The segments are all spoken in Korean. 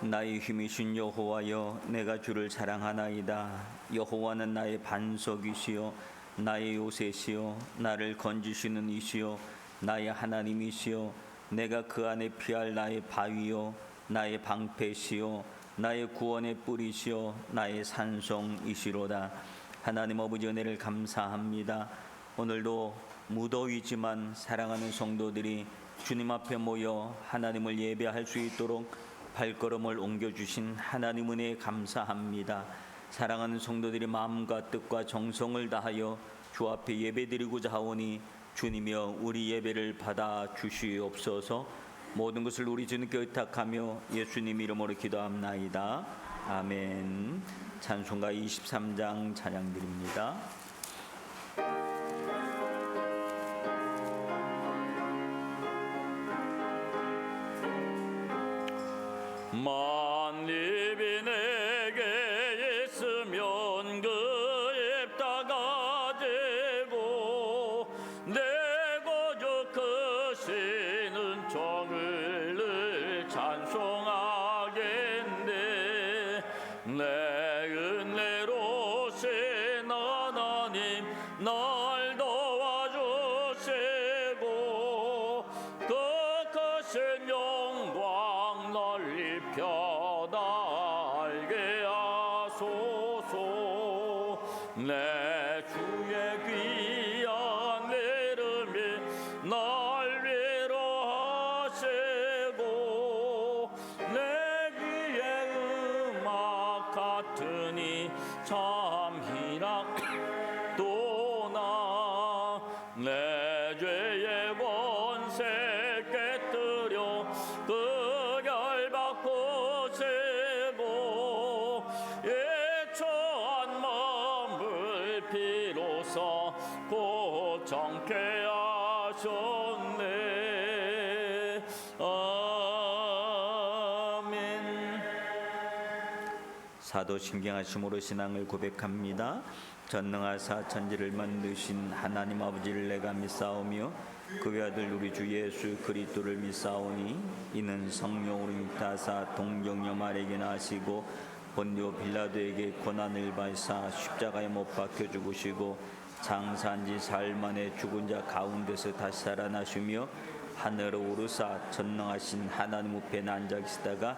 나의 힘이신 여호와여, 내가 주를 사랑하나이다. 여호와는 나의 반석이시요 나의 요새시요 나를 건지시는 이시요 나의 하나님이시요 내가 그 안에 피할 나의 바위요 나의 방패시요 나의 구원의 뿌리시요 나의 산성이시로다. 하나님 아버지, 은혜를 감사합니다. 오늘도 무더위지만 사랑하는 성도들이 주님 앞에 모여 하나님을 예배할 수 있도록 발걸음을 옮겨주신 하나님 은혜에 감사합니다. 사랑하는 성도들이 마음과 뜻과 정성을 다하여 주 앞에 예배드리고자 하오니 주님이여 우리 예배를 받아 주시옵소서. 모든 것을 우리 주님께 의탁하며 예수님 이름으로 기도합나이다. 아멘. 찬송가 23장 찬양드립니다. 만입이 내게 있으면 그 입 다 가지고 내 구주 크시는 종을 늘 찬송하겠네. 내 은혜로신 하나님 날 도와주시고 그 크신 영광 널리 펴달게 하소서. 내 주의 귀한 이름이 날 위로하시고 내 귀에 음악 같으니 참 희락도나. 내 죄의 권세 깨뜨려 그 열받고시고 예초한 마음을 비로소 고정케 하셨네. 아멘. 사도 신경하심으로 신앙을 고백합니다. 전능하사 천지를 만드신 하나님 아버지를 내가 믿사오며 그 외아들 우리 주 예수 그리스도를 믿사오니 이는 성령으로 잉타사 동정녀 마리아에게 나시고 본디오 빌라도에게 고난을 받으사 십자가에 못 박혀 죽으시고 장사한 지 사흘 만에 죽은 자 가운데서 다시 살아나시며 하늘로 오르사 전능하신 하나님 우편에 앉아 계시다가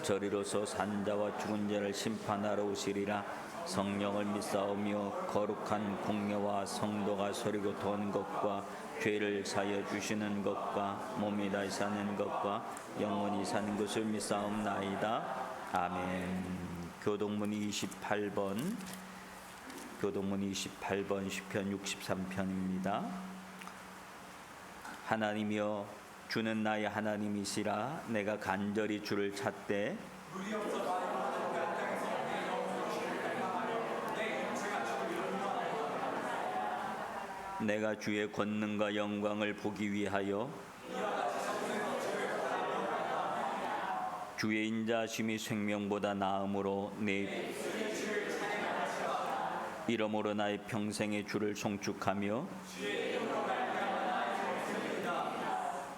저리로서 산자와 죽은 자를 심판하러 오시리라. 성령을 믿사오며 거룩한 공예와 성도가 서리고 도는 것과 죄를 사하여 주시는 것과 몸이 다시 사는 것과 영원히 사는 것을 믿사옵나이다. 아멘. 교동문 28번 시편 63편입니다. 하나님이여, 주는 나의 하나님이시라. 내가 간절히 주를 찾되 내가 주의 권능과 영광을 보기 위하여 주의 인자하심이 생명보다 나음으로 내 이러므로 나의 평생의 주를 송축하며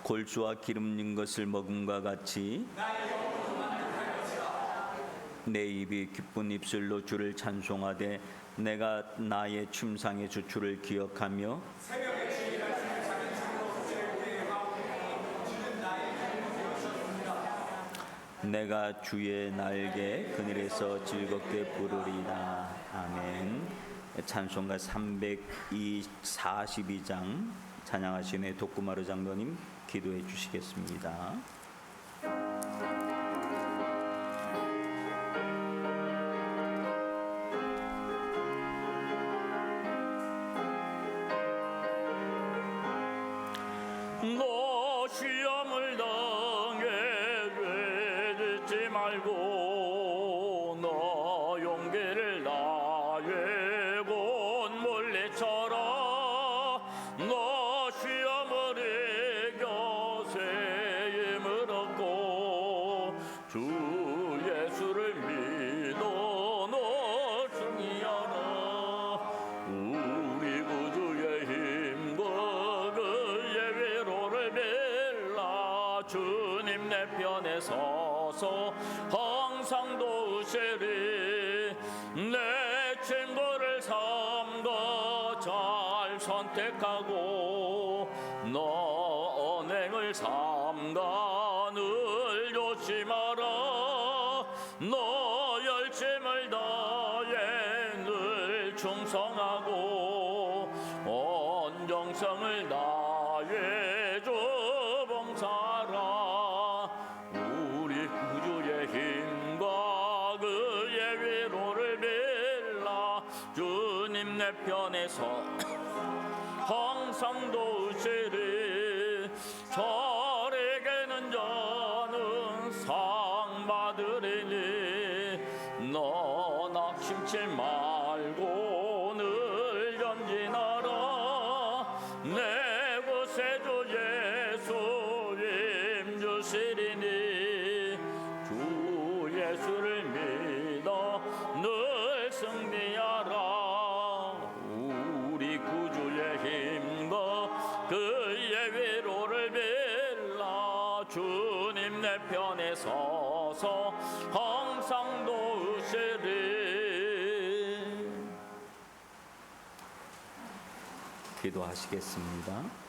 골수와 기름 넣은 것을 먹음과 같이 내 입이 기쁜 입술로 주를 찬송하되 내가 나의 침상의 주추를 기억하며 내가 주의 날개 그늘에서 즐겁게 부르리다. 아멘. 찬송가 342장 찬양하시는 독구마루 장로님 기도해 주시겠습니다. 너 시험을 당해 외치지 말고 너 용기를 다해 곧 물리쳐라. 너 시험을 이겨 새 힘을 얻고 주 예수를 믿어 너 승리하라. 우리 구주의 힘과 그의 위로를 빌라. 주님 내 편에 서서 오시리 내 친구를 삼가 잘 선택하고 너 언행을 삼가 늘 조심하라 너 열심을 다해 늘 충성하고 온 정성을 다해 주 봉사라 우리 구주의 힘과 그의 위로를 빌라 주님 내 편에서 항상 도우시리 저에게는 저는 상 받으리니 너 낙심치 말고 늘 전진하라 내 구세주 예수 힘주시리니 주 예수를 믿어 늘 승리하라 우리 구주의 힘과 그의 위로를 빌라 주님 내 편에 서서 항상 도우시리 기도하시겠습니다.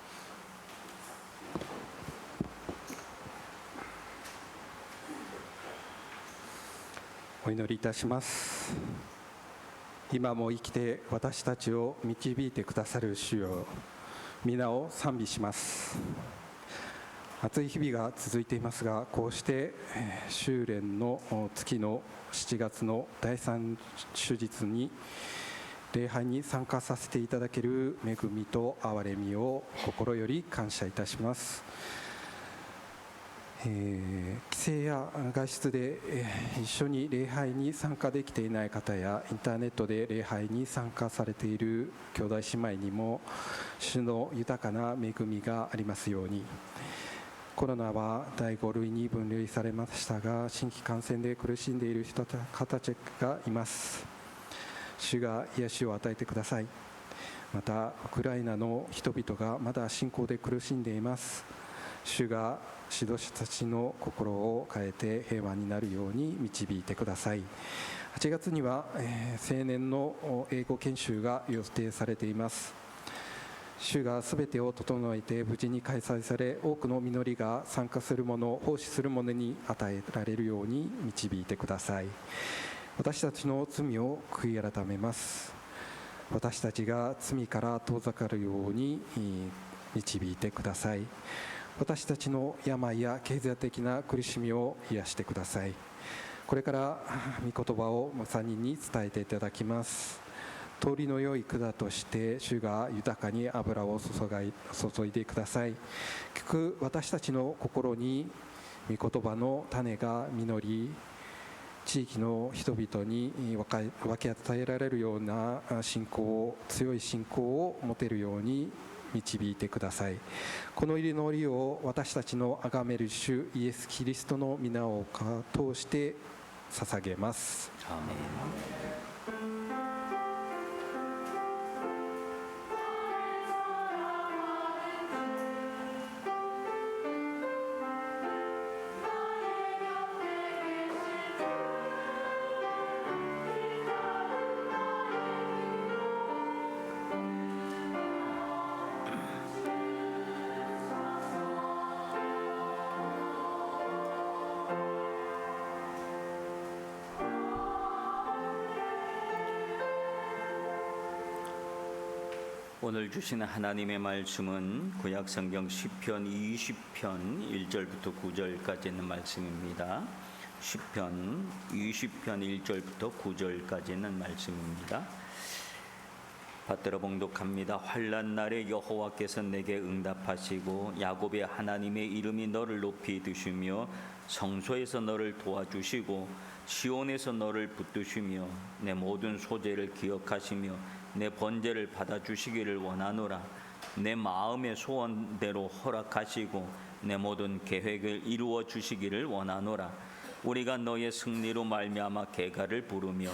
お祈りいたします。今も生きて私たちを導いてくださる主よ、皆を賛美します。暑い日々が続いていますが、こうして修練の月の7月の第3主日に礼拝に参加させていただける恵みと憐れみを心より感謝いたします。帰省や外出で一緒に礼拝に参加できていない方やインターネットで礼拝に参加されている兄弟姉妹にも主の豊かな恵みがありますように。コロナは第5類に分類されましたが、新規感染で苦しんでいる方たちがいます。主が癒しを与えてください。またウクライナの人々がまだ侵攻で苦しんでいます。主が指導者たちの心を変えて平和になるように導いてください。8月には青年の英語研修が予定されています。主がすべてを整えて無事に開催され、多くの実りが参加する者、奉仕する者に与えられるように導いてください。私たちの罪を悔い改めます。私たちが罪から遠ざかるように導いてください。私たちの病や経済的な苦しみを癒してください。これから御言葉を3人に伝えていただきます。通りの良い管として主が豊かに油を注いでください。聞く私たちの心に御言葉の種が実り、地域の人々に分け与えられるような強い信仰を持てるように導いてください。この祈りを私たちの崇める主イエス・キリストの皆を通して捧げます。アーメン。오늘 주시는 하나님의 말씀은 구약성경 시편 20편 1절부터 9절까지 있는 말씀입니다. 시편 20편 1절부터 9절까지 있는 말씀입니다. 받들어 봉독합니다. 환난 날에 여호와께서 내게 응답하시고 야곱의 하나님의 이름이 너를 높이 드시며 성소에서 너를 도와주시고 시온에서 너를 붙드시며 내 모든 소재를 기억하시며 내 번제를 받아주시기를 원하노라. 내 마음의 소원대로 허락하시고 내 모든 계획을 이루어 주시기를 원하노라. 우리가 너의 승리로 말미암아 개가를 부르며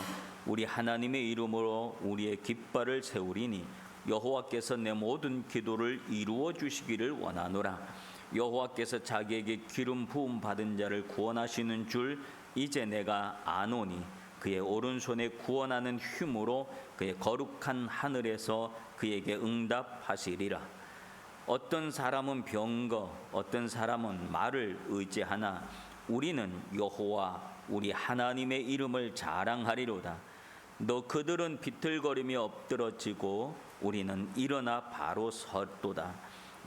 우리 하나님의 이름으로 우리의 깃발을 세우리니 여호와께서 내 모든 기도를 이루어 주시기를 원하노라. 여호와께서 자기에게 기름 부음 받은 자를 구원하시는 줄 이제 내가 아노니 그의 오른손에 구원하는 힘으로 그의 거룩한 하늘에서 그에게 응답하시리라. 어떤 사람은 병거, 어떤 사람은 말을 의지하나 우리는 여호와 우리 하나님의 이름을 자랑하리로다. 너 그들은 비틀거리며 엎드러지고 우리는 일어나 바로 섰도다.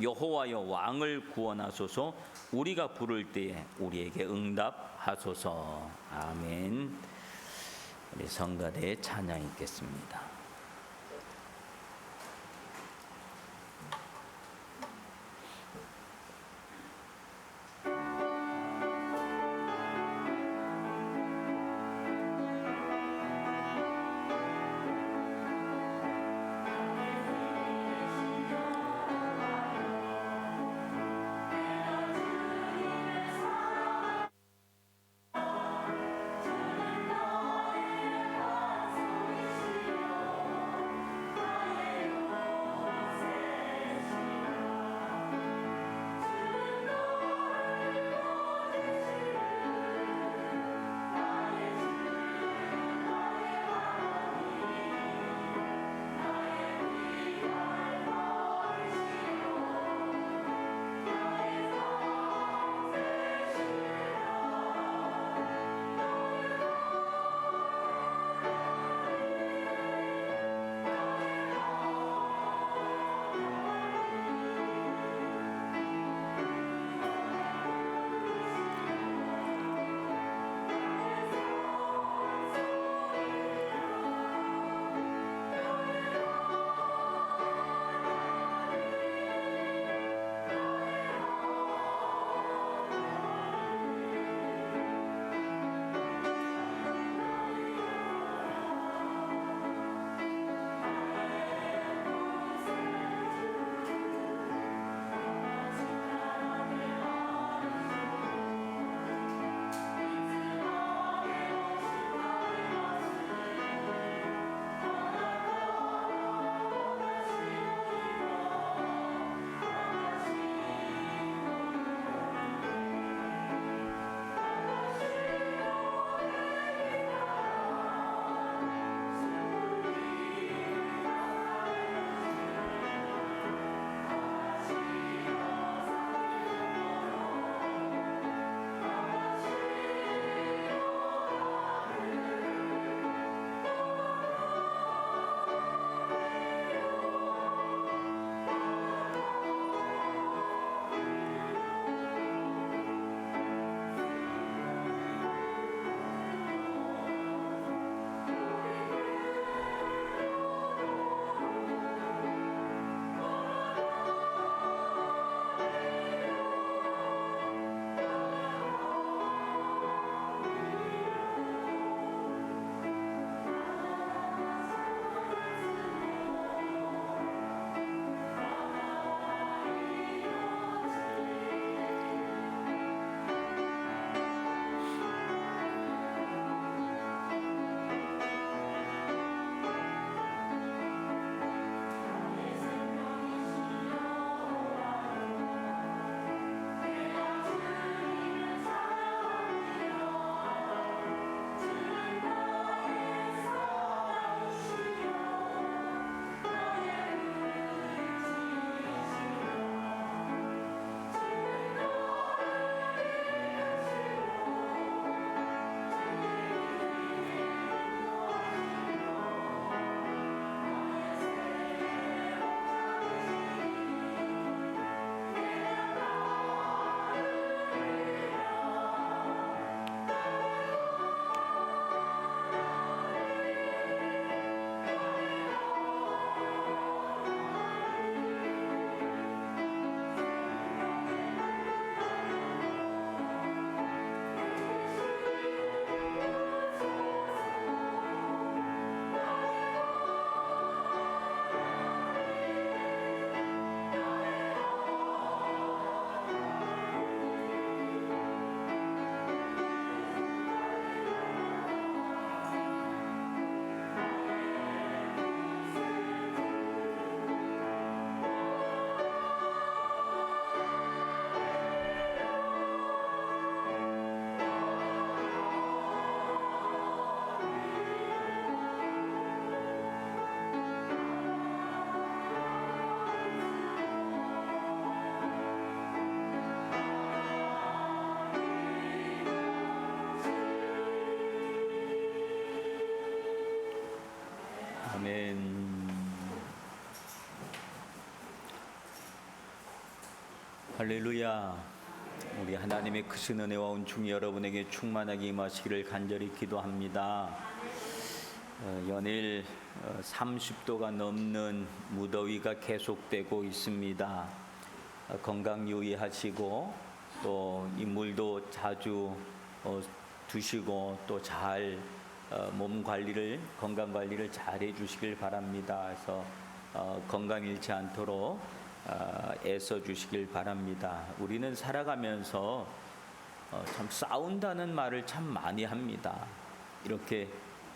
여호와여 왕을 구원하소서. 우리가 부를 때에 우리에게 응답하소서. 아멘. 우리 성가대 찬양 읽겠습니다. 할렐루야. 우리 하나님의 크신 은혜와 은총이 여러분에게 충만하게 임하시기를 간절히 기도합니다. 연일 30도가 넘는 무더위가 계속되고 있습니다. 건강 유의하시고 또 이 물도 자주 드시고 또 잘 몸 관리를 건강 관리를 잘 해주시길 바랍니다. 그래서 건강 잃지 않도록 애써 주시길 바랍니다. 우리는 살아가면서 참 싸운다는 말을 참 많이 합니다. 이렇게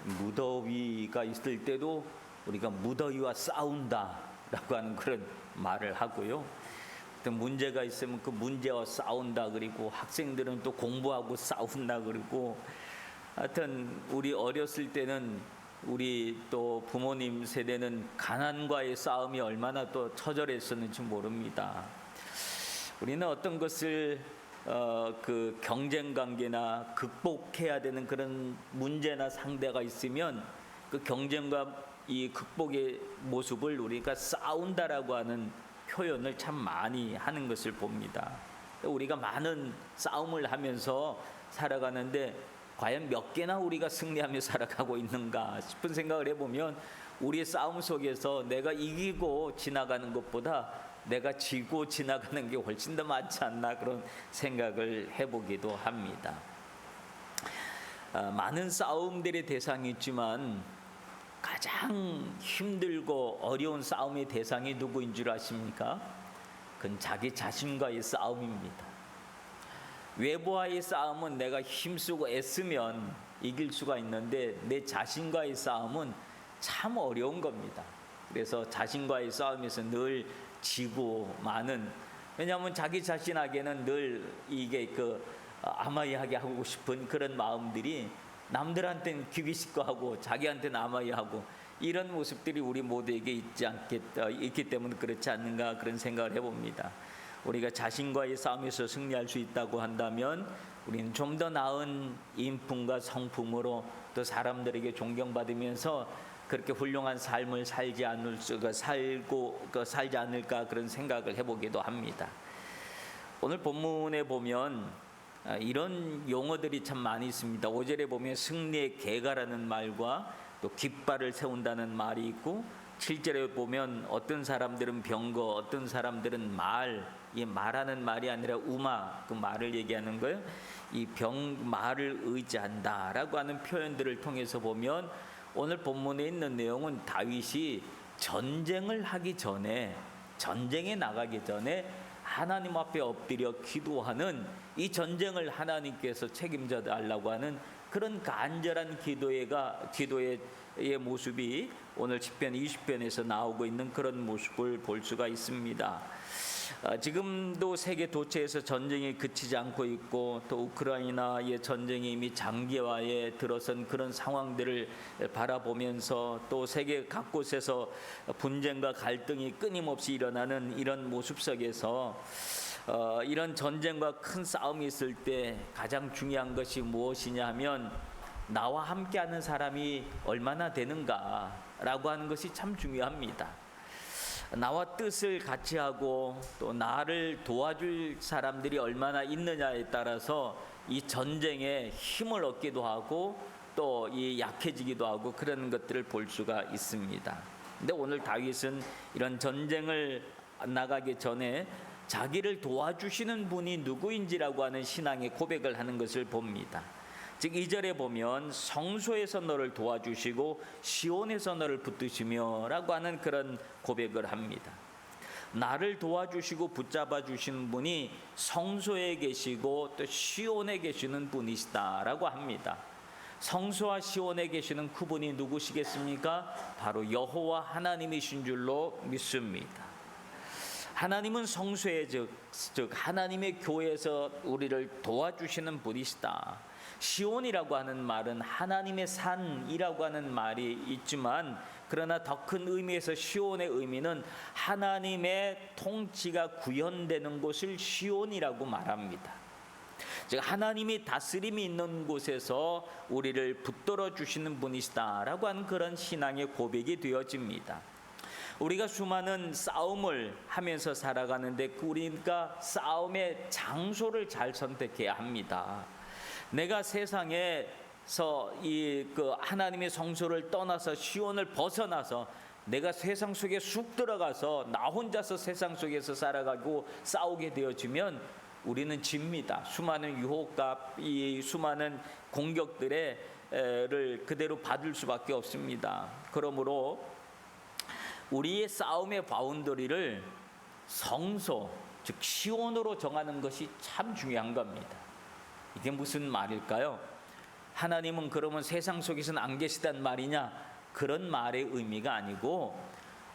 무더위가 있을 때도 우리가 무더위와 싸운다라고 하는 그런 말을 하고요. 어떤 문제가 있으면 그 문제와 싸운다 그리고 학생들은 또 공부하고 싸운다 그리고 하여튼 우리 어렸을 때는 우리 또 부모님 세대는 가난과의 싸움이 얼마나 또 처절했었는지 모릅니다. 우리는 어떤 것을 그 경쟁 관계나 극복해야 되는 그런 문제나 상대가 있으면 그 경쟁과 이 극복의 모습을 우리가 싸운다라고 하는 표현을 참 많이 하는 것을 봅니다. 우리가 많은 싸움을 하면서 살아가는데 과연 몇 개나 우리가 승리하며 살아가고 있는가 싶은 생각을 해보면 우리의 싸움 속에서 내가 이기고 지나가는 것보다 내가 지고 지나가는 게 훨씬 더 많지 않나 그런 생각을 해보기도 합니다. 많은 싸움들의 대상이 있지만 가장 힘들고 어려운 싸움의 대상이 누구인 줄 아십니까? 그건 자기 자신과의 싸움입니다. 외부와의 싸움은 내가 힘쓰고 애쓰면 이길 수가 있는데 내 자신과의 싸움은 참 어려운 겁니다. 그래서 자신과의 싸움에서 늘 지고 많은, 왜냐하면 자기 자신에게는 늘 이게 아마이하게 하고 싶은 그런 마음들이 남들한테는 기비식거하고 자기한테는 아마이하고 이런 모습들이 우리 모두에게 있기 때문에 그렇지 않는가 그런 생각을 해봅니다. 우리가 자신과의 싸움에서 승리할 수 있다고 한다면 우리는 좀 더 나은 인품과 성품으로 또 사람들에게 존경받으면서 그렇게 훌륭한 삶을 살지 않을까 그런 생각을 해보기도 합니다. 오늘 본문에 보면 이런 용어들이 참 많이 있습니다. 5절에 보면 승리의 계가라는 말과 또 깃발을 세운다는 말이 있고 7절에 보면 어떤 사람들은 병거, 어떤 사람들은 말, 이 말하는 말이 아니라 우마, 그 말을 얘기하는 거예요. 이 말을 의지한다라고 하는 표현들을 통해서 보면 오늘 본문에 있는 내용은 다윗이 전쟁을 하기 전에, 전쟁에 나가기 전에 하나님 앞에 엎드려 기도하는 이 전쟁을 하나님께서 책임져 달라고 하는 그런 간절한 기도의 모습이 오늘 시편 20편에서 나오고 있는 그런 모습을 볼 수가 있습니다. 지금도 세계 도처에서 전쟁이 그치지 않고 있고 또 우크라이나의 전쟁이 이미 장기화에 들어선 그런 상황들을 바라보면서 또 세계 각곳에서 분쟁과 갈등이 끊임없이 일어나는 이런 모습 속에서 이런 전쟁과 큰 싸움이 있을 때 가장 중요한 것이 무엇이냐 하면 나와 함께하는 사람이 얼마나 되는가라고 하는 것이 참 중요합니다. 나와 뜻을 같이 하고 또 나를 도와줄 사람들이 얼마나 있느냐에 따라서 이 전쟁에 힘을 얻기도 하고 또 이 약해지기도 하고 그런 것들을 볼 수가 있습니다. 근데 오늘 다윗은 이런 전쟁을 나가기 전에 자기를 도와주시는 분이 누구인지라고 하는 신앙의 고백을 하는 것을 봅니다. 즉 2절에 보면 성소에서 너를 도와주시고 시온에서 너를 붙드시며 라고 하는 그런 고백을 합니다. 나를 도와주시고 붙잡아 주시는 분이 성소에 계시고 또 시온에 계시는 분이시다라고 합니다. 성소와 시온에 계시는 그분이 누구시겠습니까? 바로 여호와 하나님이신 줄로 믿습니다. 하나님은 성소에 즉 하나님의 교회에서 우리를 도와주시는 분이시다. 시온이라고 하는 말은 하나님의 산이라고 하는 말이 있지만 그러나 더 큰 의미에서 시온의 의미는 하나님의 통치가 구현되는 곳을 시온이라고 말합니다. 즉 하나님이 다스림이 있는 곳에서 우리를 붙들어 주시는 분이시다라고 하는 그런 신앙의 고백이 되어집니다. 우리가 수많은 싸움을 하면서 살아가는데 우리가 싸움의 장소를 잘 선택해야 합니다. 내가 세상에서 하나님의 성소를 떠나서 시온을 벗어나서 내가 세상 속에 쑥 들어가서 나 혼자서 세상 속에서 살아가고 싸우게 되어지면 우리는 집니다. 수많은 유혹과 이 수많은 공격들을 그대로 받을 수밖에 없습니다. 그러므로 우리의 싸움의 바운더리를 성소, 즉 시온으로 정하는 것이 참 중요한 겁니다. 이게 무슨 말일까요? 하나님은 그러면 세상 속에서는 안 계시단 말이냐? 그런 말의 의미가 아니고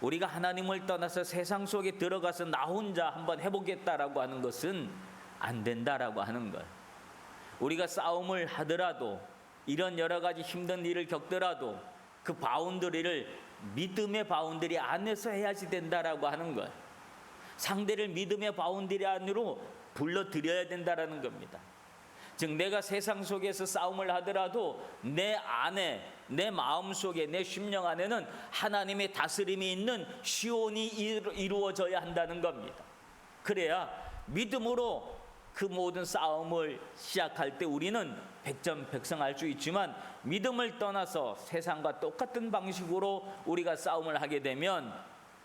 우리가 하나님을 떠나서 세상 속에 들어가서 나 혼자 한번 해보겠다라고 하는 것은 안 된다라고 하는 걸. 우리가 싸움을 하더라도 이런 여러 가지 힘든 일을 겪더라도 그 바운더리를 믿음의 바운더리 안에서 해야지 된다라고 하는 걸. 상대를 믿음의 바운더리 안으로 불러들여야 된다라는 겁니다. 즉 내가 세상 속에서 싸움을 하더라도 내 안에, 내 마음속에, 내 심령 안에는 하나님의 다스림이 있는 시온이 이루어져야 한다는 겁니다. 그래야 믿음으로 그 모든 싸움을 시작할 때 우리는 백전백승할 수 있지만 믿음을 떠나서 세상과 똑같은 방식으로 우리가 싸움을 하게 되면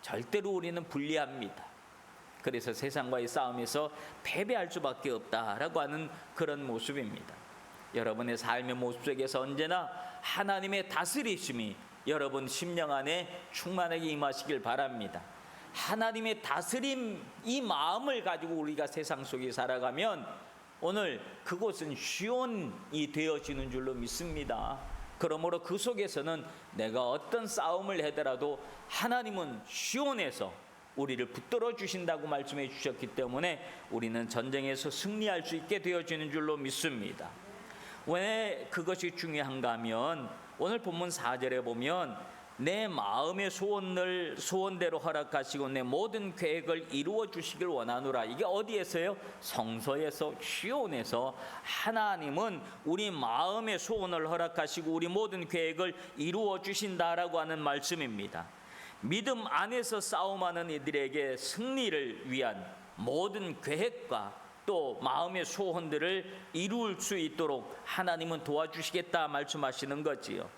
절대로 우리는 불리합니다. 그래서 세상과의 싸움에서 패배할 수밖에 없다라고 하는 그런 모습입니다. 여러분의 삶의 모습 속에서 언제나 하나님의 다스리심이 여러분 심령 안에 충만하게 임하시길 바랍니다. 하나님의 다스림, 이 마음을 가지고 우리가 세상 속에 살아가면 오늘 그곳은 시온이 되어지는 줄로 믿습니다. 그러므로 그 속에서는 내가 어떤 싸움을 하더라도 하나님은 시온에서 우리를 붙들어 주신다고 말씀해 주셨기 때문에 우리는 전쟁에서 승리할 수 있게 되어지는 줄로 믿습니다. 왜 그것이 중요한가 하면 오늘 본문 4절에 보면 내 마음의 소원대로 허락하시고 내 모든 계획을 이루어 주시길 원하노라. 이게 어디에서요? 성소에서, 시온에서 하나님은 우리 마음의 소원을 허락하시고 우리 모든 계획을 이루어 주신다라고 하는 말씀입니다. 믿음 안에서 싸움하는 이들에게 승리를 위한 모든 계획과 또 마음의 소원들을 이룰 수 있도록 하나님은 도와주시겠다 말씀하시는 거지요.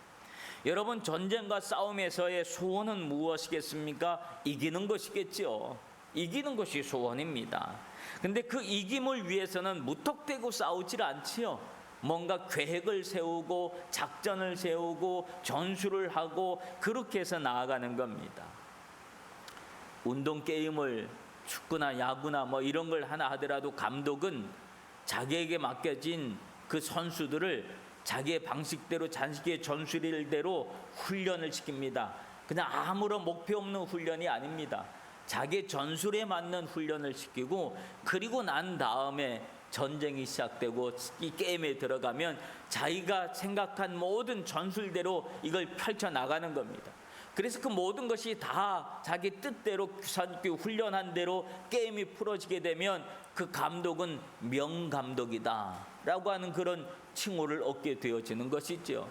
여러분, 전쟁과 싸움에서의 소원은 무엇이겠습니까? 이기는 것이겠죠. 이기는 것이 소원입니다. 근데 그 이김을 위해서는 무턱대고 싸우질 않지요. 뭔가 계획을 세우고 작전을 세우고 전술을 하고 그렇게 해서 나아가는 겁니다. 운동 게임을 축구나 야구나 뭐 이런 걸 하나 하더라도 감독은 자기에게 맡겨진 그 선수들을 자기의 방식대로 자기의 전술일대로 훈련을 시킵니다. 그냥 아무런 목표 없는 훈련이 아닙니다. 자기의 전술에 맞는 훈련을 시키고 그리고 난 다음에 전쟁이 시작되고 이 게임에 들어가면 자기가 생각한 모든 전술대로 이걸 펼쳐나가는 겁니다. 그래서 그 모든 것이 다 자기 뜻대로 훈련한 대로 게임이 풀어지게 되면 그 감독은 명감독이다 라고 하는 그런 칭호를 얻게 되어지는 것이죠.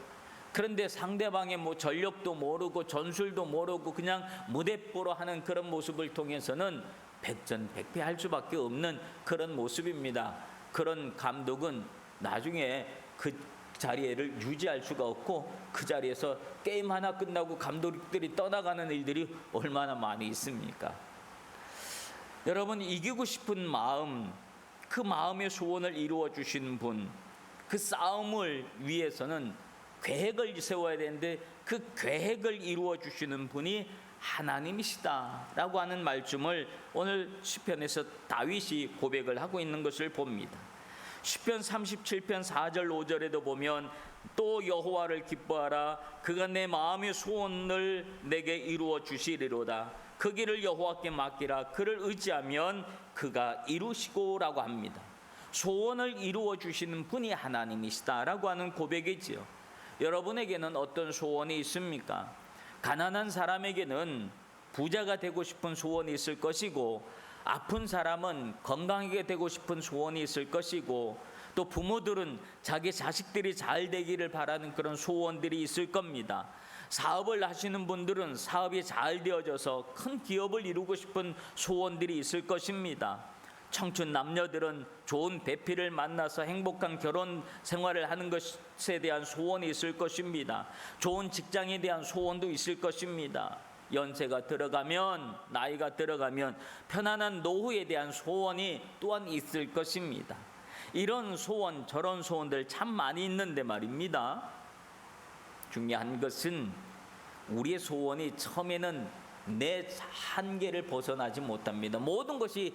그런데 상대방의 뭐 전력도 모르고 전술도 모르고 그냥 무대뽀로 하는 그런 모습을 통해서는 백전백패할 수밖에 없는 그런 모습입니다. 그런 감독은 나중에 그 자리를 유지할 수가 없고 그 자리에서 게임 하나 끝나고 감독들이 떠나가는 일들이 얼마나 많이 있습니까? 여러분, 이기고 싶은 마음, 그 마음의 소원을 이루어 주신 분, 그 싸움을 위해서는 계획을 세워야 되는데 그 계획을 이루어 주시는 분이 하나님이시다라고 하는 말씀을 오늘 시편에서 다윗이 고백을 하고 있는 것을 봅니다. 시편 37편 4절 5절에도 보면 또 여호와를 기뻐하라. 그가 내 마음의 소원을 내게 이루어 주시리로다. 그 길을 여호와께 맡기라. 그를 의지하면 그가 이루시고라고 합니다. 소원을 이루어 주시는 분이 하나님이시다라고 하는 고백이지요. 여러분에게는 어떤 소원이 있습니까? 가난한 사람에게는 부자가 되고 싶은 소원이 있을 것이고, 아픈 사람은 건강하게 되고 싶은 소원이 있을 것이고, 또 부모들은 자기 자식들이 잘 되기를 바라는 그런 소원들이 있을 겁니다. 사업을 하시는 분들은 사업이 잘 되어져서 큰 기업을 이루고 싶은 소원들이 있을 것입니다. 청춘 남녀들은 좋은 배필을 만나서 행복한 결혼 생활을 하는 것에 대한 소원이 있을 것입니다. 좋은 직장에 대한 소원도 있을 것입니다. 연세가 들어가면, 나이가 들어가면 편안한 노후에 대한 소원이 또한 있을 것입니다. 이런 소원, 저런 소원들 참 많이 있는데 말입니다. 중요한 것은 우리의 소원이 처음에는 내 한계를 벗어나지 못합니다. 모든 것이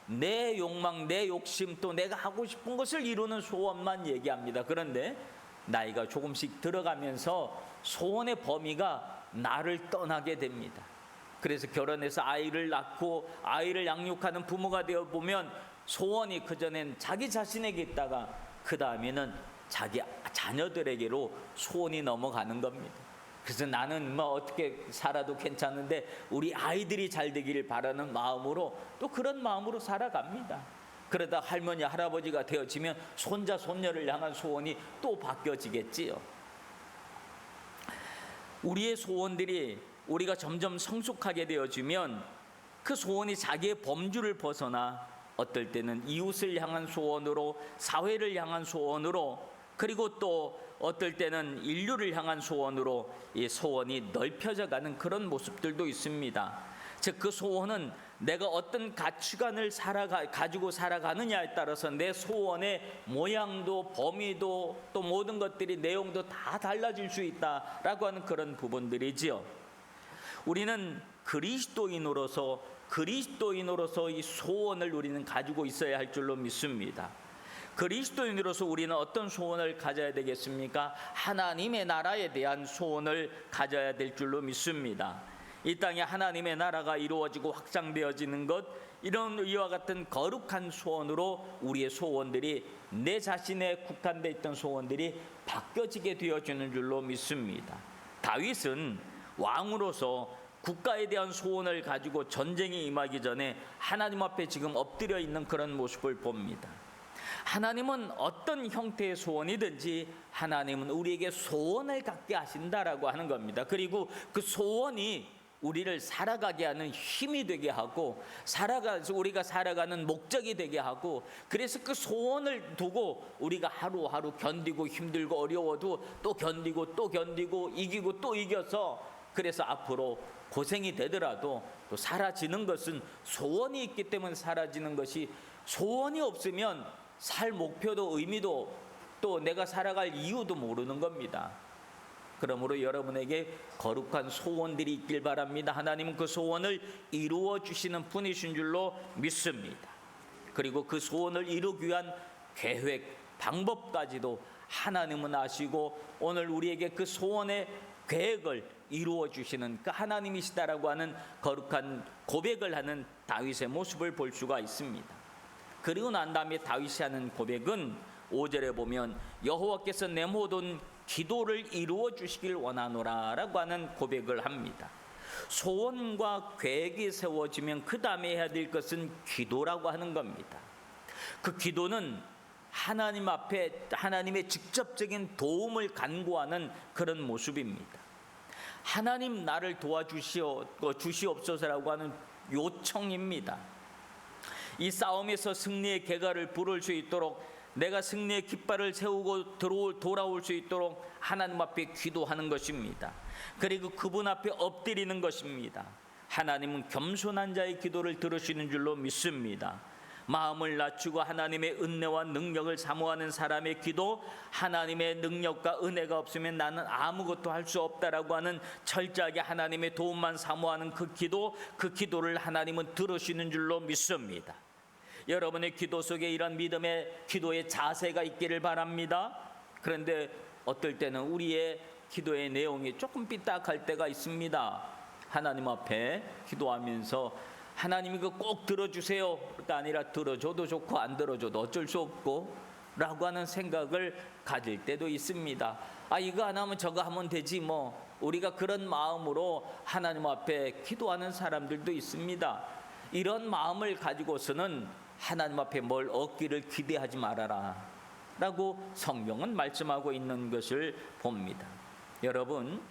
내 욕망, 내 욕심, 또 내가 하고 싶은 것을 이루는 소원만 얘기합니다. 그런데 나이가 조금씩 들어가면서 소원의 범위가 나를 떠나게 됩니다. 그래서 결혼해서 아이를 낳고 아이를 양육하는 부모가 되어 보면 소원이 그전엔 자기 자신에게 있다가 그 다음에는 자기 자녀들에게로 소원이 넘어가는 겁니다. 그래서 나는 뭐 어떻게 살아도 괜찮은데 우리 아이들이 잘 되기를 바라는 마음으로 또 그런 마음으로 살아갑니다. 그러다 할머니 할아버지가 되어지면 손자 손녀를 향한 소원이 또 바뀌어지겠지요. 우리의 소원들이 우리가 점점 성숙하게 되어지면 그 소원이 자기의 범주를 벗어나 어떨 때는 이웃을 향한 소원으로, 사회를 향한 소원으로, 그리고 또 어떨 때는 인류를 향한 소원으로 이 소원이 넓혀져 가는 그런 모습들도 있습니다. 즉 그 소원은 내가 어떤 가치관을 가지고 살아가느냐에 따라서 내 소원의 모양도 범위도 또 모든 것들이 내용도 다 달라질 수 있다라고 하는 그런 부분들이지요. 우리는 그리스도인으로서 이 소원을 우리는 가지고 있어야 할 줄로 믿습니다. 그리스도인으로서 우리는 어떤 소원을 가져야 되겠습니까? 하나님의 나라에 대한 소원을 가져야 될 줄로 믿습니다. 이 땅에 하나님의 나라가 이루어지고 확장되어지는 것, 이런 이와 같은 거룩한 소원으로 우리의 소원들이, 내 자신에 국한되어 있던 소원들이 바뀌어지게 되어지는 줄로 믿습니다. 다윗은 왕으로서 국가에 대한 소원을 가지고 전쟁에 임하기 전에 하나님 앞에 지금 엎드려 있는 그런 모습을 봅니다. 하나님은 어떤 형태의 소원이든지 하나님은 우리에게 소원을 갖게 하신다라고 하는 겁니다. 그리고 그 소원이 우리를 살아가게 하는 힘이 되게 하고 우리가 살아가는 목적이 되게 하고, 그래서 그 소원을 두고 우리가 하루하루 견디고 힘들고 어려워도 또 견디고 이기고 또 이겨서, 그래서 앞으로 고생이 되더라도 또 사라지는 것은 소원이 있기 때문에 사라지는 것이, 소원이 없으면 살 목표도 의미도 또 내가 살아갈 이유도 모르는 겁니다. 그러므로 여러분에게 거룩한 소원들이 있길 바랍니다. 하나님은 그 소원을 이루어 주시는 분이신 줄로 믿습니다. 그리고 그 소원을 이루기 위한 계획, 방법까지도 하나님은 아시고 오늘 우리에게 그 소원의 계획을 이루어 주시는 그 하나님이시다라고 하는 거룩한 고백을 하는 다윗의 모습을 볼 수가 있습니다. 그리고 난 다음에 다윗이 하는 고백은 5절에 보면 여호와께서 내 모든 기도를 이루어 주시길 원하노라 라고 하는 고백을 합니다. 소원과 계획이 세워지면 그 다음에 해야 될 것은 기도라고 하는 겁니다. 그 기도는 하나님 앞에 하나님의 직접적인 도움을 간구하는 그런 모습입니다. 하나님 나를 도와주시옵소서라고 하는 요청입니다. 이 싸움에서 승리의 개가를 부를 수 있도록, 내가 승리의 깃발을 세우고 돌아올 수 있도록 하나님 앞에 기도하는 것입니다. 그리고 그분 앞에 엎드리는 것입니다. 하나님은 겸손한 자의 기도를 들으시는 줄로 믿습니다. 마음을 낮추고 하나님의 은혜와 능력을 사모하는 사람의 기도, 하나님의 능력과 은혜가 없으면 나는 아무것도 할 수 없다라고 하는 철저하게 하나님의 도움만 사모하는 그 기도를 하나님은 들으시는 줄로 믿습니다. 여러분의 기도 속에 이런 믿음의 기도의 자세가 있기를 바랍니다. 그런데 어떨 때는 우리의 기도의 내용이 조금 삐딱할 때가 있습니다. 하나님 앞에 기도하면서 하나님이 그 꼭 들어주세요 가 아니라 들어줘도 좋고 안 들어줘도 어쩔 수 없고 라고 하는 생각을 가질 때도 있습니다. 이거 안 하면 저거 하면 되지 뭐, 우리가 그런 마음으로 하나님 앞에 기도하는 사람들도 있습니다. 이런 마음을 가지고서는 하나님 앞에 뭘 얻기를 기대하지 말아라 라고 성경은 말씀하고 있는 것을 봅니다. 여러분,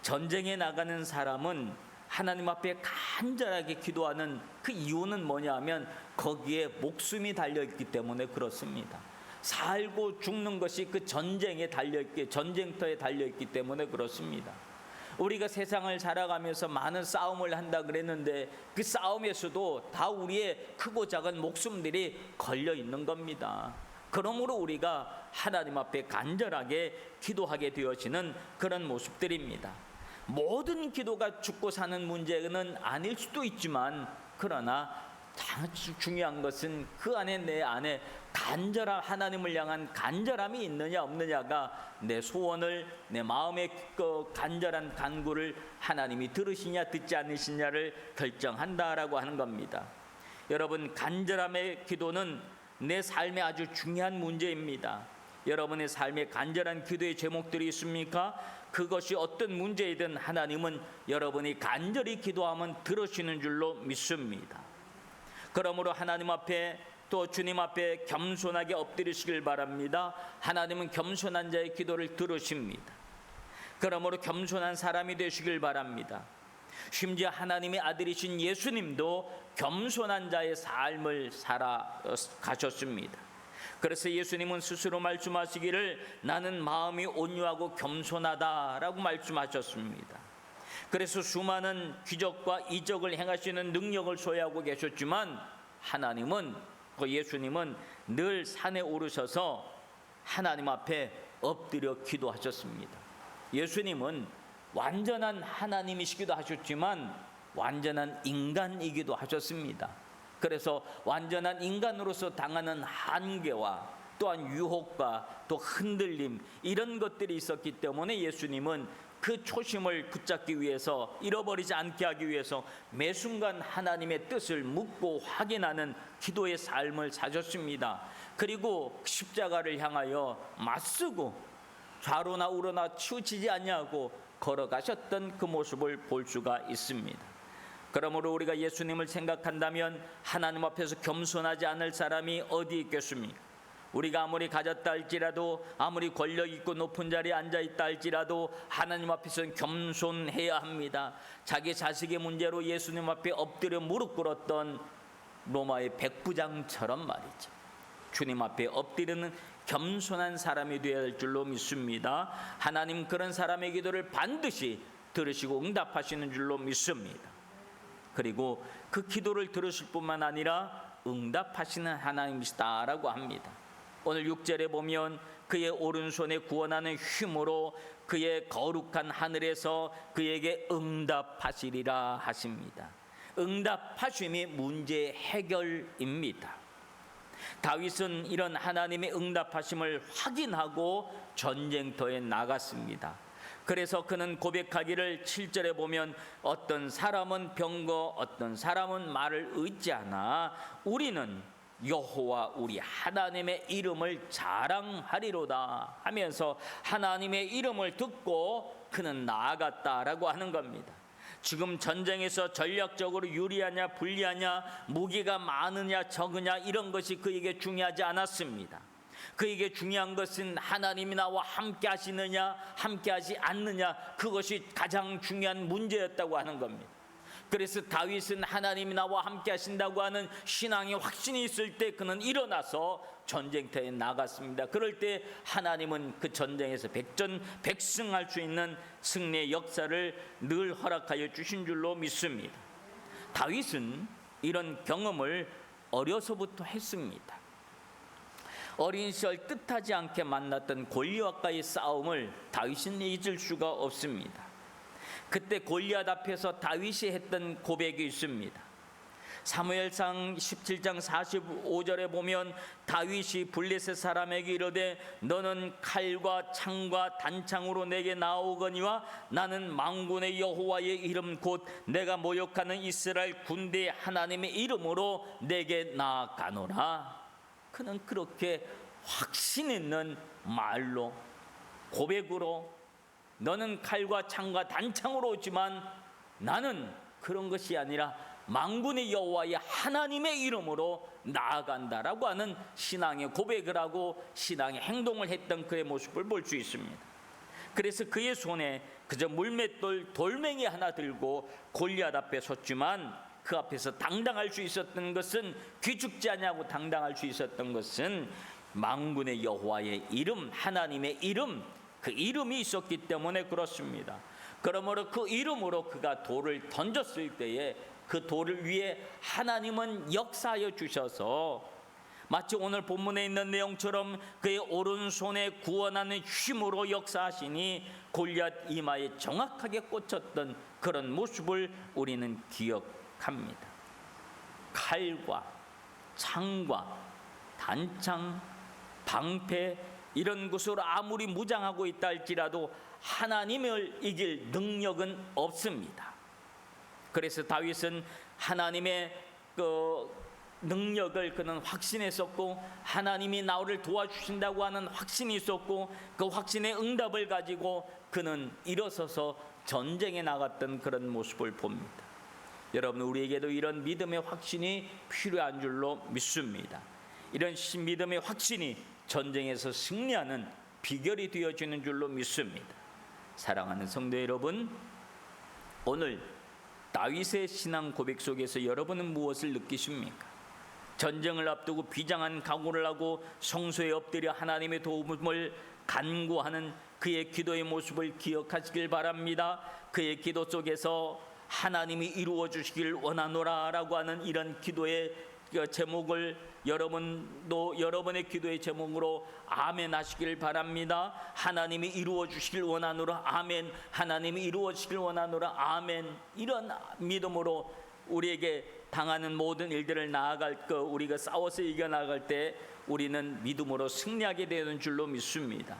전쟁에 나가는 사람은 하나님 앞에 간절하게 기도하는 그 이유는 뭐냐 하면 거기에 목숨이 달려있기 때문에 그렇습니다. 살고 죽는 것이 그 전쟁에 달려있기, 전쟁터에 달려있기 때문에 그렇습니다. 우리가 세상을 살아가면서 많은 싸움을 한다 그랬는데 그 싸움에서도 다 우리의 크고 작은 목숨들이 걸려 있는 겁니다. 그러므로 우리가 하나님 앞에 간절하게 기도하게 되어지는 그런 모습들입니다. 모든 기도가 죽고 사는 문제는 아닐 수도 있지만 그러나 가장 중요한 것은 그 안에 내 안에 간절한 하나님을 향한 간절함이 있느냐 없느냐가 내 소원을 내 마음의 그 간절한 간구를 하나님이 들으시냐 듣지 않으시냐를 결정한다라고 하는 겁니다. 여러분, 간절함의 기도는 내 삶에 아주 중요한 문제입니다. 여러분의 삶에 간절한 기도의 제목들이 있습니까? 그것이 어떤 문제이든 하나님은 여러분이 간절히 기도하면 들으시는 줄로 믿습니다. 그러므로 하나님 앞에 또 주님 앞에 겸손하게 엎드리시길 바랍니다. 하나님은 겸손한 자의 기도를 들으십니다. 그러므로 겸손한 사람이 되시길 바랍니다. 심지어 하나님의 아들이신 예수님도 겸손한 자의 삶을 살아가셨습니다. 그래서 예수님은 스스로 말씀하시기를 나는 마음이 온유하고 겸손하다라고 말씀하셨습니다. 그래서 수많은 기적과 이적을 행하시는 능력을 소유하고 계셨지만 하나님은, 예수님은 늘 산에 오르셔서 하나님 앞에 엎드려 기도하셨습니다. 예수님은 완전한 하나님이시기도 하셨지만 완전한 인간이기도 하셨습니다. 그래서 완전한 인간으로서 당하는 한계와 또한 유혹과 또 흔들림, 이런 것들이 있었기 때문에 예수님은 그 초심을 붙잡기 위해서, 잃어버리지 않게 하기 위해서 매 순간 하나님의 뜻을 묻고 확인하는 기도의 삶을 사셨습니다. 그리고 십자가를 향하여 맞서고 좌로나 우로나 치우치지 아니하고 걸어가셨던 그 모습을 볼 수가 있습니다. 그러므로 우리가 예수님을 생각한다면 하나님 앞에서 겸손하지 않을 사람이 어디 있겠습니까? 우리가 아무리 가졌다 할지라도, 아무리 권력 있고 높은 자리에 앉아 있다 할지라도 하나님 앞에서는 겸손해야 합니다. 자기 자식의 문제로 예수님 앞에 엎드려 무릎 꿇었던 로마의 백부장처럼 말이죠. 주님 앞에 엎드리는 겸손한 사람이 되어야 할 줄로 믿습니다. 하나님 그런 사람의 기도를 반드시 들으시고 응답하시는 줄로 믿습니다. 그리고 그 기도를 들으실 뿐만 아니라 응답하시는 하나님이시다라고 합니다. 오늘 6절에 보면 그의 오른손에 구원하는 힘으로 그의 거룩한 하늘에서 그에게 응답하시리라 하십니다. 응답하심이 문제 해결입니다. 다윗은 이런 하나님의 응답하심을 확인하고 전쟁터에 나갔습니다. 그래서 그는 고백하기를 7절에 보면 어떤 사람은 병거 어떤 사람은 말을 의지하나 우리는 여호와 우리 하나님의 이름을 자랑하리로다 하면서 하나님의 이름을 듣고 그는 나아갔다라고 하는 겁니다. 지금 전쟁에서 전략적으로 유리하냐 불리하냐, 무기가 많으냐 적으냐, 이런 것이 그에게 중요하지 않았습니다. 그에게 중요한 것은 하나님이 나와 함께 하시느냐 함께 하지 않느냐, 그것이 가장 중요한 문제였다고 하는 겁니다. 그래서 다윗은 하나님이 나와 함께 하신다고 하는 신앙의 확신이 있을 때 그는 일어나서 전쟁터에 나갔습니다. 그럴 때 하나님은 그 전쟁에서 백전백승할 수 있는 승리의 역사를 늘 허락하여 주신 줄로 믿습니다. 다윗은 이런 경험을 어려서부터 했습니다. 어린 시절 뜻하지 않게 만났던 골리앗과의 싸움을 다윗은 잊을 수가 없습니다. 그때 골리앗 앞에서 다윗이 했던 고백이 있습니다. 사무엘상 17장 45절에 보면 다윗이 블레셋 사람에게 이르되 너는 칼과 창과 단창으로 내게 나오거니와 나는 만군의 여호와의 이름 곧 내가 모욕하는 이스라엘 군대의 하나님의 이름으로 내게 나아가노라. 그는 그렇게 확신 있는 말로, 고백으로 너는 칼과 창과 단창으로 오지만 나는 그런 것이 아니라 만군의 여호와의 하나님의 이름으로 나아간다라고 하는 신앙의 고백을 하고 신앙의 행동을 했던 그의 모습을 볼 수 있습니다. 그래서 그의 손에 그저 물맷돌 돌멩이 하나 들고 골리앗 앞에 섰지만 그 앞에서 당당할 수 있었던 것은, 귀죽지 아니하고 당당할 수 있었던 것은 만군의 여호와의 이름, 하나님의 이름, 그 이름이 있었기 때문에 그렇습니다. 그러므로 그 이름으로 그가 돌을 던졌을 때에 그 돌을 위해 하나님은 역사하여 주셔서 마치 오늘 본문에 있는 내용처럼 그의 오른손에 구원하는 힘으로 역사하시니 골리앗 이마에 정확하게 꽂혔던 그런 모습을 우리는 기억합니다. 칼과 창과 단창, 방패 이런 것으로 아무리 무장하고 있다 할지라도 하나님을 이길 능력은 없습니다. 그래서 다윗은 하나님의 능력을 그는 확신했었고, 하나님이 나를 도와주신다고 하는 확신이 있었고, 그 확신의 응답을 가지고 그는 일어서서 전쟁에 나갔던 그런 모습을 봅니다. 여러분, 우리에게도 이런 믿음의 확신이 필요한 줄로 믿습니다. 이런 믿음의 확신이 전쟁에서 승리하는 비결이 되어지는 줄로 믿습니다. 사랑하는 성도 여러분, 오늘 다윗의 신앙 고백 속에서 여러분은 무엇을 느끼십니까? 전쟁을 앞두고 비장한 각오를 하고 성소에 엎드려 하나님의 도움을 간구하는 그의 기도의 모습을 기억하시길 바랍니다. 그의 기도 속에서 하나님이 이루어 주시길 원하노라 라고 하는 이런 기도의 제목을 여러분도 여러분의 기도의 제목으로 아멘 하시길 바랍니다. 하나님이 이루어 주시길 원하노라 아멘, 하나님이 이루어 주시길 원하노라 아멘. 이런 믿음으로 우리에게 당하는 모든 일들을 나아갈 거, 우리가 싸워서 이겨나갈 때 우리는 믿음으로 승리하게 되는 줄로 믿습니다.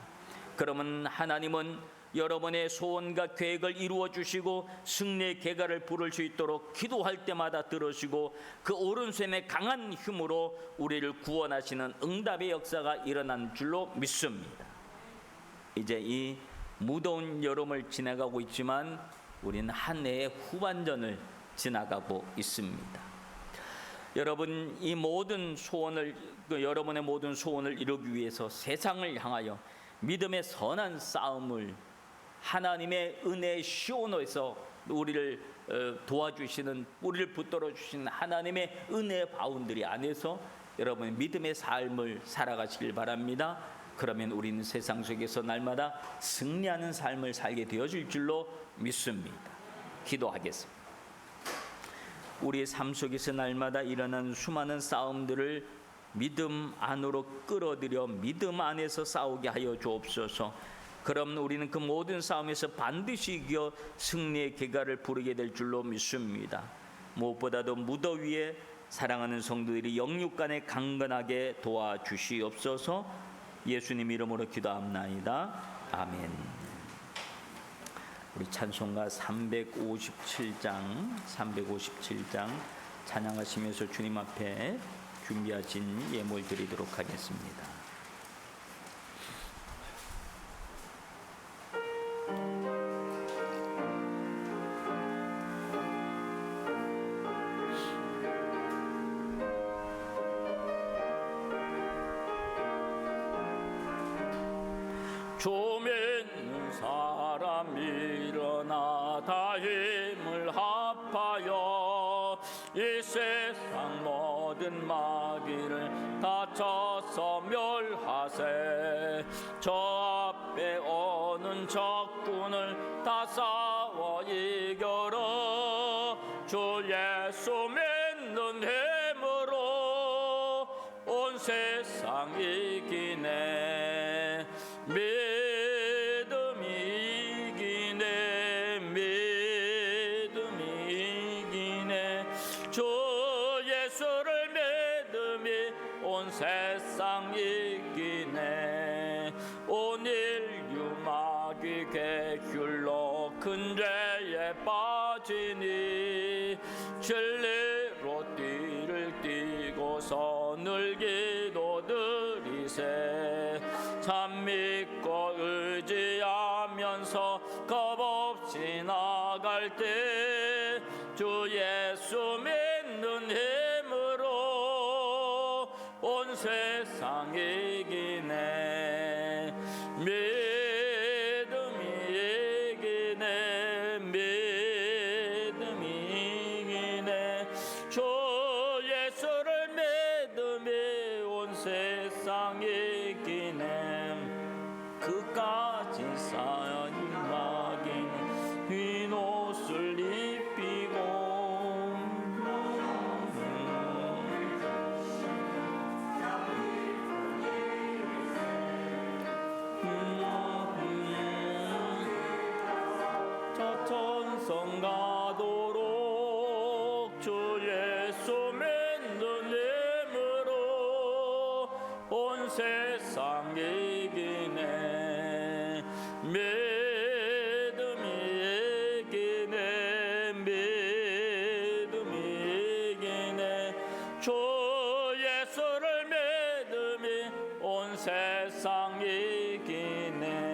그러면 하나님은 여러분의 소원과 계획을 이루어 주시고 승리의 계가를 부를 수 있도록 기도할 때마다 들으시고 그 오른손의 강한 힘으로 우리를 구원하시는 응답의 역사가 일어난 줄로 믿습니다. 이제 이 무더운 여름을 지나가고 있지만 우리는 한 해의 후반전을 지나가고 있습니다. 여러분, 이 모든 소원을, 여러분의 모든 소원을 이루기 위해서 세상을 향하여 믿음의 선한 싸움을 하나님의 은혜의 시온에서 우리를 도와주시는, 우리를 붙들어 주시는 하나님의 은혜의 바운드리 안에서 여러분의 믿음의 삶을 살아가시길 바랍니다. 그러면 우리는 세상 속에서 날마다 승리하는 삶을 살게 되어질 줄로 믿습니다. 기도하겠습니다. 우리의 삶 속에서 날마다 일어나는 수많은 싸움들을 믿음 안으로 끌어들여 믿음 안에서 싸우게 하여 주옵소서. 그럼 우리는 그 모든 싸움에서 반드시 이겨 승리의 계가를 부르게 될 줄로 믿습니다. 무엇보다도 무더위에 사랑하는 성도들이 영육간에 강건하게 도와주시옵소서. 예수님 이름으로 기도합나이다. 아멘. 우리 찬송가 357장 찬양하시면서 주님 앞에 준비하신 예물 드리도록 하겠습니다. 좀 있는 사람 일어나 다 힘을 합하여 이 세상 모든 마귀를 다 쳐서 멸하세. 저 앞에 오는 적군을 다 싸워 이겨라. 주 예수 믿는 힘으로 온 세상 이기네. 믿음이 이기네. 주 예수를 믿음이 온 세상 이기네. 온 인류 마귀 객줄로 큰 죄에 빠지니 진리로 띠를 띠고서 늘 기도드리세. 참 믿고 의지하면서 겁없이 나갈 때 주 예수 믿는 힘으로 온 세상 이기네. 믿음이 세상에 기냄 그까지 사인마긴 흰 옷을 입히고 저 천성 가도록 주 예수 믿는 힘으로 온 세상 이기네 믿음이 이기네 믿음이 이기네 주 예수를 믿음이 온 세상 이기네.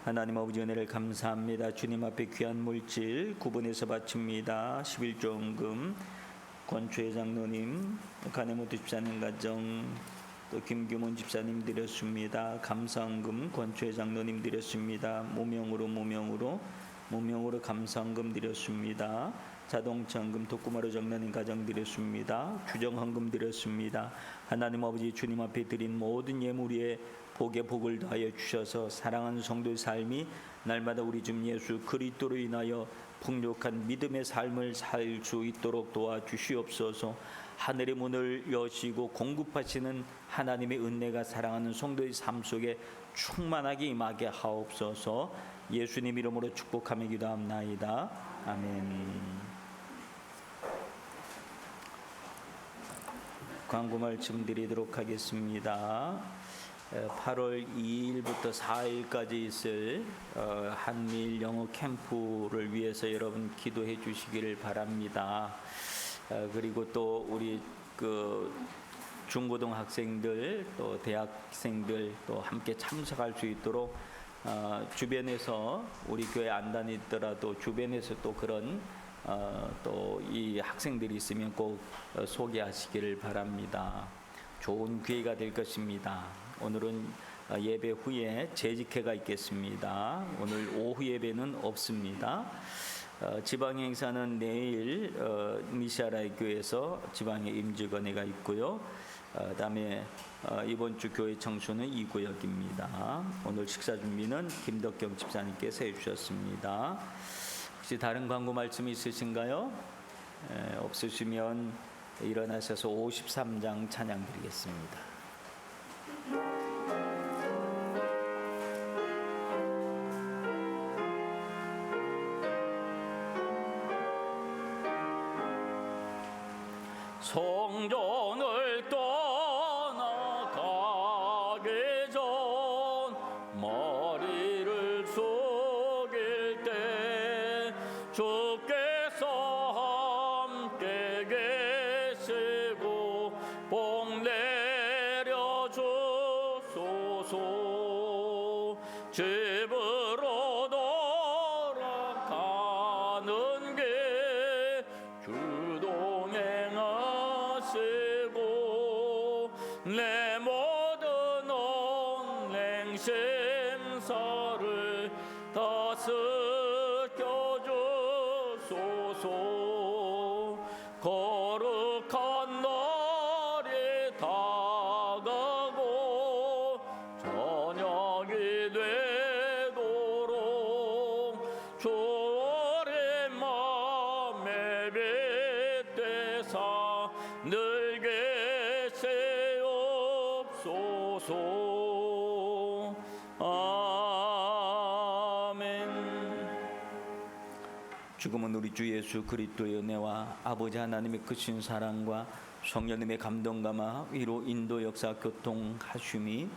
하나님 아버지 은혜를 감사합니다. 주님 앞에 귀한 물질 구분해서 바칩니다. 11조원금 권초혜 장로님, 가네모토 집사님 가정, 또 김규문 집사님 드렸습니다. 감사원금 권초혜 장로님 드렸습니다. 무명으로 감사원금 드렸습니다. 자동차원금 독구마루 장로님 가정 드렸습니다. 주정헌금 드렸습니다. 하나님 아버지 주님 앞에 드린 모든 예물 위에 복에 복을 더하여 주셔서 사랑하는 성도의 삶이 날마다 우리 주 예수 그리스도로 인하여 풍족한 믿음의 삶을 살 수 있도록 도와주시옵소서. 하늘의 문을 여시고 공급하시는 하나님의 은혜가 사랑하는 성도의 삶 속에 충만하게 임하게 하옵소서. 예수님 이름으로 축복하며 기도합나이다. 아멘. 광고 말씀 드리도록 하겠습니다. 8월 2일부터 4일까지 있을 한미일 영어 캠프를 위해서 여러분 기도해 주시기를 바랍니다. 그리고 또 우리 그 중고등학생들 또 대학생들 또 함께 참석할 수 있도록 주변에서 우리 교회 안 다니더라도 주변에서 또 그런 또 이 학생들이 있으면 꼭 소개하시기를 바랍니다. 좋은 기회가 될 것입니다. 오늘은 예배 후에 재직회가 있겠습니다. 오늘 오후 예배는 없습니다. 지방 행사는 내일 미샤라의 교회에서 지방의 임직원회가 있고요. 그다음에 이번 주 교회 청소는 이 구역입니다. 오늘 식사 준비는 김덕경 집사님께서 해주셨습니다. 혹시 다른 광고 말씀이 있으신가요? 없으시면 일어나셔서 53장 찬양 드리겠습니다. 성전을 떠나가기 전 머리를 숙일 때 주께서 함께 계시고 복 내려 주소서. 집으로 돌아가는 길 주동행하시고 내 모든 언행 심사를 다스려 주소서. 거룩한 날이 다가고 저녁이 되도록 주의 맘에 빗대사 늘 계시옵소서. 아멘. 죽음은 우리 주 예수 그리스도의 은혜와 아버지 하나님의 크신 사랑과 성령님의 감동감화 위로 인도 역사 교통하심이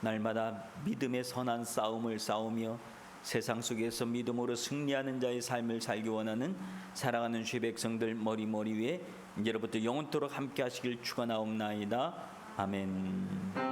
날마다 믿음의 선한 싸움을 싸우며 세상 속에서 믿음으로 승리하는 자의 삶을 살기 원하는 사랑하는 주의 백성들 머리 위에 이제로부터 영원토록 함께 하시길 축원하옵나이다. 아멘.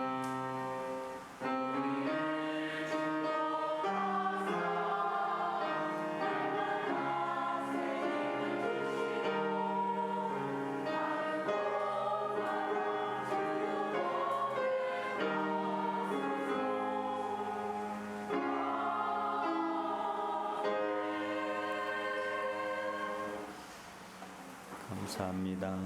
감사합니다.